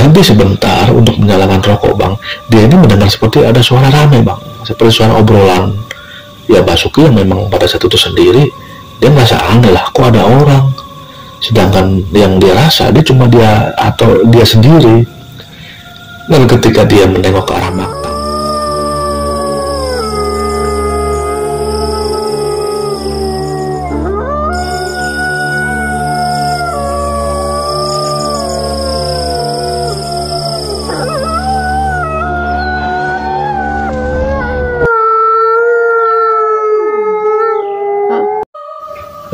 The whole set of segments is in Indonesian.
berhenti sebentar untuk menyalakan rokok bang, dia ini mendengar seperti ada suara ramai bang, seperti suara obrolan. Ya Basuki yang memang pada saat itu sendiri, dia merasa aneh lah, kok ada orang, sedangkan yang dia rasa dia cuma dia atau dia sendiri. Dan ketika dia menengok ke arah makam,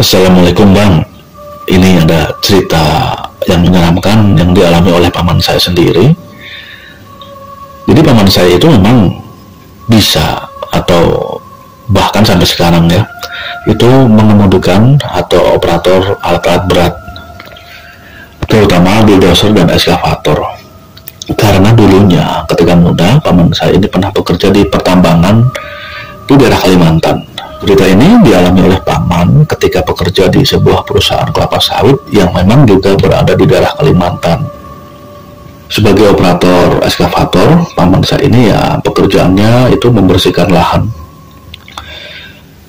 Assalamualaikum bang, ini ada cerita yang menyeramkan yang dialami oleh paman saya sendiri. Jadi paman saya itu memang bisa, atau bahkan sampai sekarang ya, itu mengemudikan atau operator alat-alat berat, terutama bulldozer dan eskavator. Karena dulunya ketika muda, paman saya ini pernah bekerja di pertambangan di daerah Kalimantan. Cerita ini dialami oleh paman ketika bekerja di sebuah perusahaan kelapa sawit yang memang juga berada di daerah Kalimantan. Sebagai operator eskavator, paman saya ini ya pekerjaannya itu membersihkan lahan.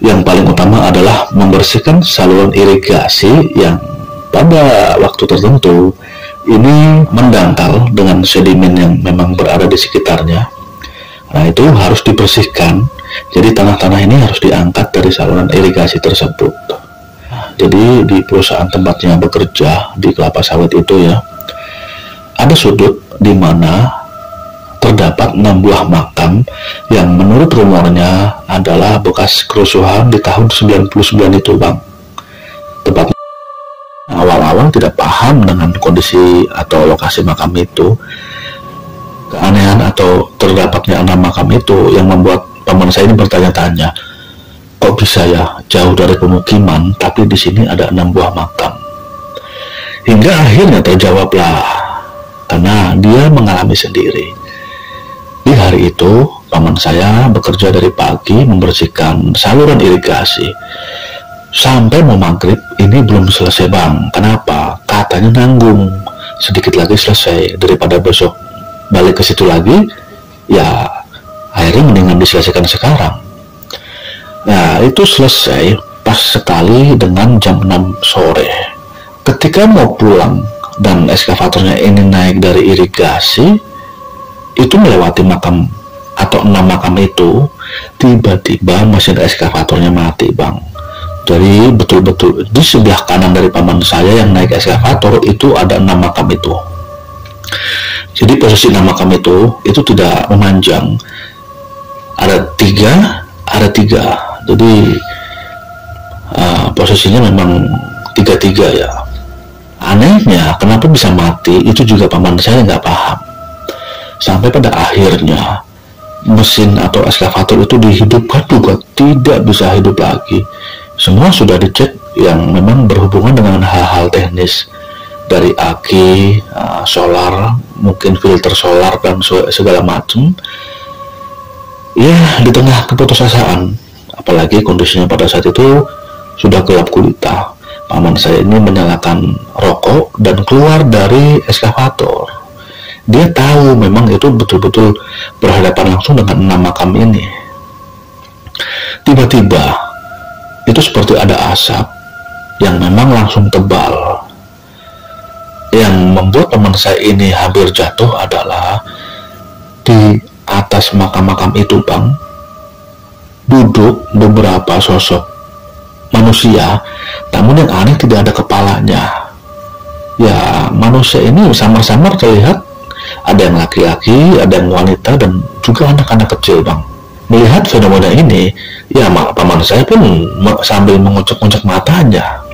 Yang paling utama adalah membersihkan saluran irigasi yang pada waktu tertentu ini mendangkal dengan sedimen yang memang berada di sekitarnya. Nah, itu harus dibersihkan. Jadi tanah-tanah ini harus diangkat dari saluran irigasi tersebut. Jadi di perusahaan tempatnya bekerja di kelapa sawit itu ya, ada sudut di mana terdapat 6 buah makam yang menurut rumornya adalah bekas kerusuhan di tahun 99 itu bang. Tepatnya awal-awal tidak paham dengan kondisi atau lokasi makam itu. Keanehan atau terdapatnya 6 makam itu yang membuat paman saya ini bertanya-tanya, kok bisa ya jauh dari pemukiman tapi di sini ada 6 buah makam. Hingga akhirnya terjawablah, karena dia mengalami sendiri. Di hari itu paman saya bekerja dari pagi membersihkan saluran irigasi sampai mau maghrib, ini belum selesai bang. Kenapa? Katanya nanggung, sedikit lagi selesai, daripada besok balik ke situ lagi, ya akhirnya mendingan diselesaikan sekarang. Nah, itu selesai pas sekali dengan jam 6 sore. Ketika mau pulang dan eskavatornya ini naik dari irigasi, itu melewati makam atau 6 makam itu, tiba-tiba mesin eskavatornya mati bang. Jadi betul-betul di sebelah kanan dari paman saya yang naik eskavator itu ada 6 makam itu. Jadi posisi 6 makam itu tidak memanjang. Ada tiga, jadi posisinya memang tiga ya. Anehnya kenapa bisa mati itu juga paman saya nggak paham. Sampai pada akhirnya mesin atau eskavator itu dihidupkan juga tidak bisa hidup lagi. Semua sudah dicek yang memang berhubungan dengan hal-hal teknis, dari aki, solar, mungkin filter solar dan segala macam. Ya, di tengah keputusasaan, apalagi kondisinya pada saat itu sudah gelap gulita, paman saya ini menyalakan rokok dan keluar dari eskavator. Dia tahu memang itu betul-betul berhadapan langsung dengan 6 makam ini. Tiba-tiba itu seperti ada asap yang memang langsung tebal. Yang membuat paman saya ini hampir jatuh adalah di atas makam-makam itu bang, duduk beberapa sosok manusia, namun yang aneh tidak ada kepalanya. Ya, manusia ini samar-samar terlihat ada yang laki-laki, ada yang wanita, dan juga anak-anak kecil bang. Melihat fenomena ini, ya paman saya pun sambil mengucek-ucek matanya.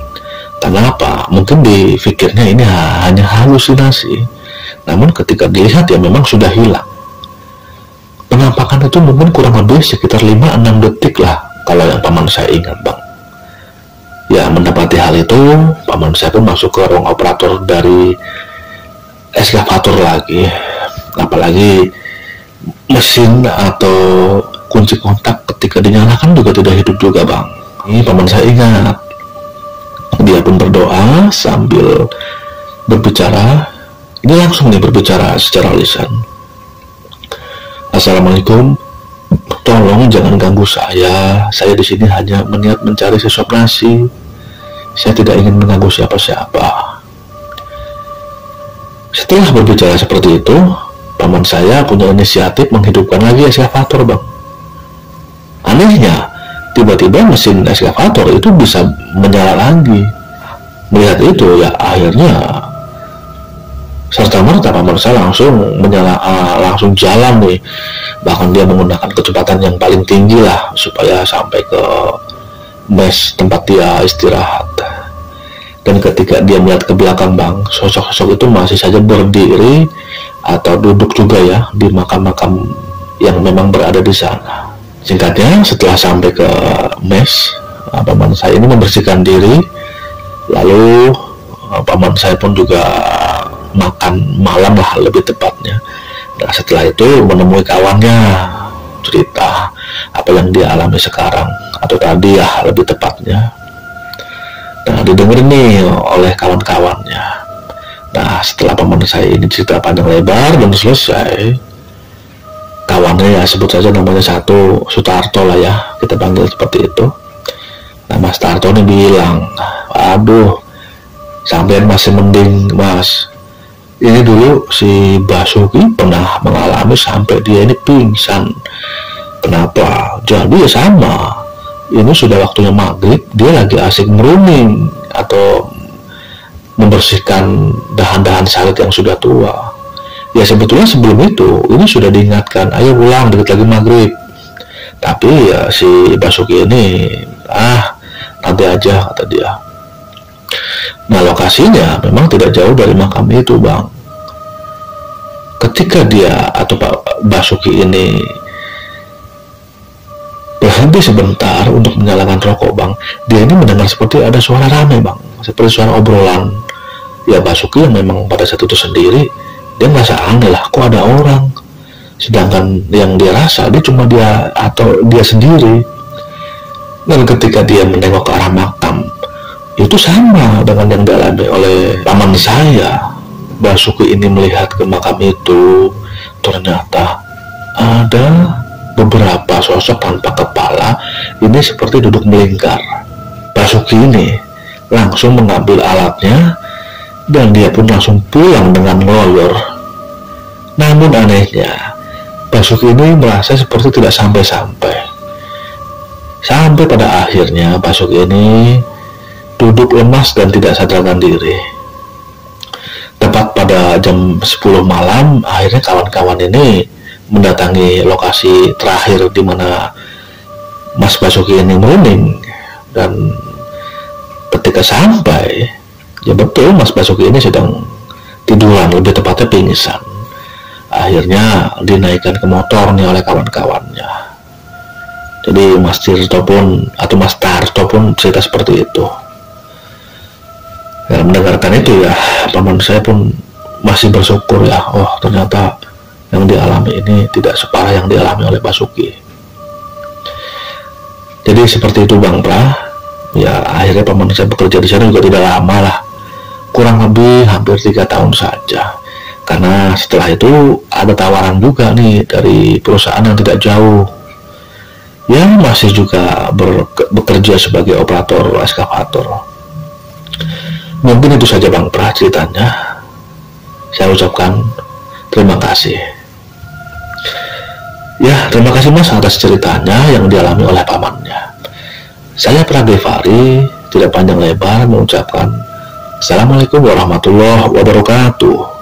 Karena apa? Mungkin dipikirnya ini hanya halusinasi, namun ketika dilihat ya memang sudah hilang. Penampakan itu mungkin kurang lebih sekitar 5-6 detik lah kalau yang paman saya ingat bang. Ya, mendapati hal itu, paman saya pun masuk ke ruang operator dari eskavator lagi. Apalagi mesin atau kunci kontak ketika dinyalakan juga tidak hidup juga bang. Ini paman saya ingat. Dia pun berdoa sambil berbicara, Ini langsung nih berbicara secara lisan. Assalamualaikum, tolong jangan ganggu saya. Saya di sini hanya berniat mencari sesuap nasi. Saya tidak ingin mengganggu siapa-siapa. Setelah berbicara seperti itu, paman saya punya inisiatif menghidupkan lagi eskavator, Bang. Anehnya, tiba-tiba mesin eskavator itu bisa menyala lagi. Melihat itu, ya akhirnya serta-merta paman saya langsung jalan nih. Bahkan dia menggunakan kecepatan yang paling tinggi lah supaya sampai ke mes tempat dia istirahat. Dan ketika dia melihat ke belakang, Bang, sosok-sosok itu masih saja berdiri atau duduk juga ya di makam-makam yang memang berada di sana. Singkatnya, setelah sampai ke mes, paman saya ini membersihkan diri, lalu paman saya pun juga makan malam lah lebih tepatnya. Nah, setelah itu menemui kawannya, cerita apa yang dia alami sekarang atau tadi ya lebih tepatnya. Nah, didengar nih oleh kawan-kawannya. Nah, setelah paman saya ini cerita panjang lebar dan selesai, kawannya ya sebut saja namanya satu Sutarto lah ya, kita panggil seperti itu. Nah, Mas Tarto ini bilang, aduh, sampean masih mending, Mas. Ini dulu si Basuki pernah mengalami sampai dia ini pingsan. Kenapa? Jadi ya sama. Ini sudah waktunya maghrib, dia lagi asik merunding atau membersihkan dahan-dahan sawit yang sudah tua. Ya sebetulnya sebelum itu, ini sudah diingatkan, ayo pulang, deket lagi maghrib. Tapi ya si Basuki ini, nanti aja, kata dia. Nah, lokasinya memang tidak jauh dari makam itu, Bang. Ketika dia atau Pak Basuki ini berhenti sebentar untuk menyalakan rokok, Bang, dia ini mendengar seperti ada suara rame, Bang, seperti suara obrolan. Ya Basuki yang memang pada saat itu sendiri, dia merasa aneh lah, kok ada orang, sedangkan yang dia rasa dia cuma dia atau dia sendiri. Dan ketika dia menengok ke arah makam, itu sama dengan yang dialami oleh paman saya. Basuki ini melihat ke makam itu, ternyata ada beberapa sosok tanpa kepala ini seperti duduk melingkar. Basuki ini langsung mengambil alatnya dan dia pun langsung pulang dengan ngeloyor. Namun anehnya, Basuki ini merasa seperti tidak sampai-sampai. Sampai pada akhirnya Basuki ini duduk lemas dan tidak sadarkan diri. Tepat pada jam 10 malam, akhirnya kawan-kawan ini mendatangi lokasi terakhir di mana Mas Basuki ini merunding. Dan ketika sampai, ya betul Mas Basuki ini sedang tiduran, lebih tepatnya pingsan. Akhirnya dinaikkan ke motor nih oleh kawan-kawannya. Jadi Mas Tirto pun atau Mas Tarto pun cerita seperti itu. Ya, mendengarkan itu ya, paman saya pun masih bersyukur ya, oh ternyata yang dialami ini tidak separah yang dialami oleh Basuki. Jadi seperti itu, Bang Pra. Ya akhirnya paman saya bekerja di sana juga tidak lama lah, kurang lebih hampir 3 tahun saja. Karena setelah itu ada tawaran juga nih dari perusahaan yang tidak jauh, yang masih juga bekerja sebagai operator eskavator. Mungkin itu saja Bang Pra ceritanya. Saya ucapkan terima kasih. Ya, terima kasih Mas atas ceritanya yang dialami oleh pamannya. Saya Pradevari, tidak panjang lebar mengucapkan Assalamualaikum warahmatullahi wabarakatuh.